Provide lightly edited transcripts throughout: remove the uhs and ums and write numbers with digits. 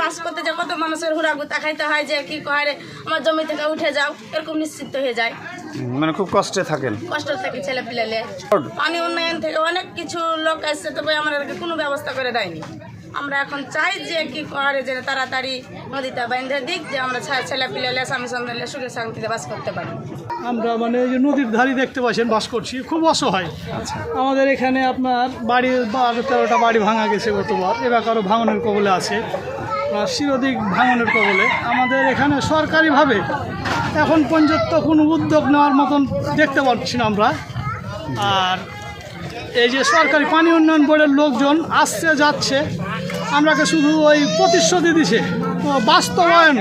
বাস করতে যে কত মানুষের হুড়াগুতা খাইতে হয় যে কি কয় আমার জমি থেকে উঠে যাও, এরকম নিশ্চিত হয়ে যায়। মানে খুব কষ্টে থাকেন? কষ্ট থেকে ছেলে পিলেলে পানি উন্নয়ন থেকে অনেক কিছু লোক আসছে, তবে আমাদেরকে কোনো ব্যবস্থা করে দেয়নি। আমরা এখন চাই যে কি করে যে তাড়াতাড়ি নদীটা বেঁধে দিক, যে আমরা ছেলে পিলেলে স্বামী সন্তানলে সুখে শান্তিতে বাস করতে পারি। আমরা মানে এই যে নদীর ধারে দেখতে পাচ্ছেন বাস করছি, খুব অসহায়। আমাদের এখানে আপনার বাড়ি 12-13টা বাড়ি ভাঙা গেছে গতবার, এলাকারও ভাঙনের কবলে আছে, শিরোদিক ভাঙনের কবলে। আমাদের এখানে সরকারিভাবে এখন পর্যন্ত কোনো উদ্যোগ নেওয়ার মতন দেখতে পাচ্ছি না আমরা। আর এই যে সরকারি পানি উন্নয়ন বোর্ডের লোকজন আসছে যাচ্ছে, আমরাকে শুধু ওই প্রতিশ্রুতি দিছে, বাস্তবায়ন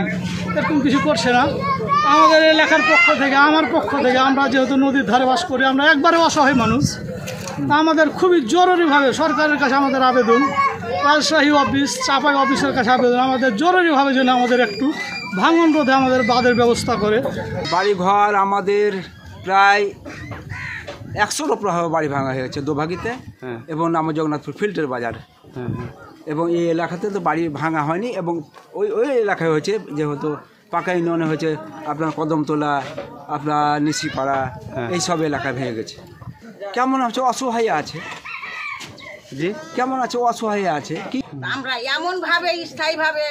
এরকম কিছু করছে না। আমাদের এলাকার পক্ষ থেকে, আমার পক্ষ থেকে, আমরা যেহেতু নদীর ধারে বাস করি, আমরা একবারে অসহায় মানুষ। আমাদের খুবই জরুরিভাবে সরকারের কাছে আমাদের আবেদন, রাজশাহী অফিস, চাঁপাই অফিসের কাছে আবেদন, আমাদের জরুরিভাবে যেন আমাদের একটু ভাঙন রোধে আমাদের বাঁধের ব্যবস্থা করে। বাড়িঘর আমাদের প্রায় 100-র উপর বাড়ি ভাঙা হয়েছে দোভাগিতে এবং আমার জগন্নাথপুর ফিল্টের বাজার, এবং এই এলাকাতে তো বাড়ি ভাঙা হয়নি, এবং ওই এলাকায় হয়েছে যেহেতু পাকা উন্নয়নে হয়েছে, আপনার কদমতলা, আপনার নিশিপাড়া, এইসব এলাকায় ভেঙে গেছে। কেমন আছে? অসহায় আছে। জি, কেমন আছে? অসহায় আছে। কি আমরা এমনভাবে স্থায়ীভাবে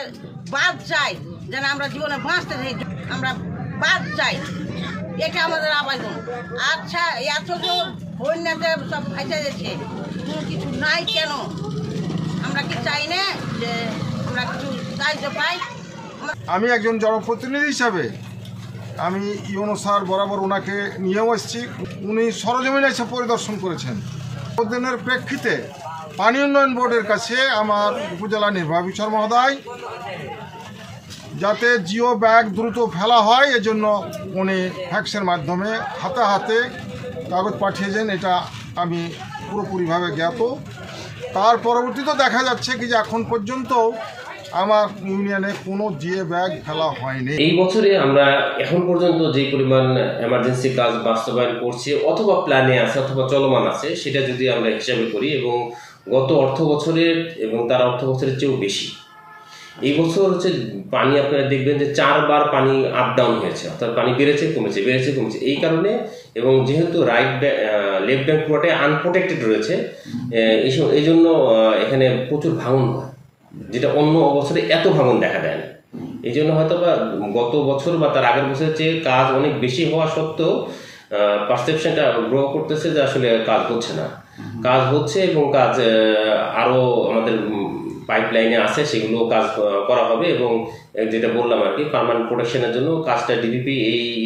বাদ চাই যেন আমরা জীবনে বাঁচতে চাই, আমরা বাদ চাই, এটা আমাদের আবেদন। আচ্ছা, এত যে বন্যাতে সব ভাইসা যাচ্ছে, কোনো কিছু নাই কেন? আমরা কি চাই না যে আমরা কিছু সাহায্য পাই? আমি একজন জনপ্রতিনিধি হিসাবে আমি ইউনো স্যার বরাবর ওনাকে নিয়েও এসেছি, উনি সরজমিনে এসে পরিদর্শন করেছেন। আবেদনের প্রেক্ষিতে পানি উন্নয়ন বোর্ডের কাছে আমার উপজেলা নির্বাহী অফিসার মহোদয় যাতে জিও ব্যাগ দ্রুত ফেলা হয় এজন্য উনি ফ্যাক্সের মাধ্যমে হাতে হাতে কাগজ পাঠিয়েছেন, এটা আমি পুরোপুরিভাবে জ্ঞাত। তার পরবর্তীতে দেখা যাচ্ছে কি যে এখন পর্যন্ত আমার ইউনিয়নে কোনো জিও ব্যাগ ফেলা হয়নি। এই বছরে আমরা এখন পর্যন্ত যে পরিমাণ এমার্জেন্সি কাজ বাস্তবায়ন করছি অথবা প্ল্যানে আছে অথবা চলমান আছে, সেটা যদি আমরা হিসাবে করি এবং গত অর্থ বছরের এবং তার অর্থ বছরের চেয়েও বেশি, এই বছর হচ্ছে পানি আপনারা দেখবেন যে 4 বার পানি আপ ডাউন হয়েছে, অর্থাৎ পানি বেড়েছে কমেছে, বেড়েছে কমেছে। এই কারণে এবং যেহেতু লেফট ব্যাংক পুরোটাই আনপ্রোটেক্টেড রয়েছে, এই জন্য এখানে প্রচুর ভাঙন হয়, যেটা অন্য বছরে এত ভাঙন দেখা দেয় না। এই জন্য হয়তো বা গত বছর বা তার আগের বছরের চেয়ে কাজ অনেক বেশি হওয়া সত্ত্বেও পারসেপশনটা গ্রো করতেছে যে আসলে কাজ হচ্ছে না। কাজ হচ্ছে এবং কাজ আরও আমাদের পাইপলাইনে আছে, সেগুলো কাজ করা হবে। এবং যেটা বললাম আর কি, পার্মানেন্ট প্রোটেকশনের জন্য কাজটা ডিপিপি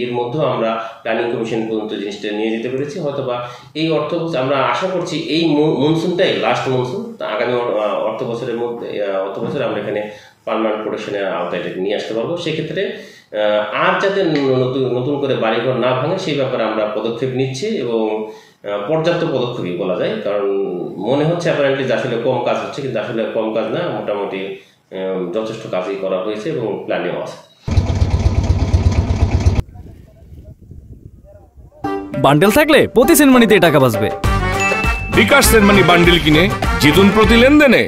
এর মধ্যেও আমরা প্ল্যানিং কমিশন পর্যন্ত জিনিসটা নিয়ে যেতে পেরেছি। হয়তো বা এই অর্থ আমরা আশা করছি এই মনসুনটাই লাস্ট মনসুন, আগামী অর্থ বছরের মধ্যে আমরা এখানে পার্মানেন্ট প্রোটেকশনের আওতায় নিয়ে আসতে পারবো। সেক্ষেত্রে আর যাতে নতুন করে বাড়িঘর না ভাঙে সেই ব্যাপারে আমরা পদক্ষেপ নিচ্ছি, এবং পর্যাপ্ত পদক্ষেপই বলা যায়, কারণ মনে হচ্ছে অ্যাপারেন্টলি যে আসলে কম কাজ হচ্ছে, কিন্তু আসলে কম কাজ না, মোটামুটি যথেষ্ট কাজই করা হয়েছে এবং প্ল্যানেও আছে। বান্ডেল থাকলে প্রতি সেনমানিতে টাকা বাঁচবে। বিকাশ সেনমানি বান্ডেল কিনে জিতুন প্রতি লেনদেনে।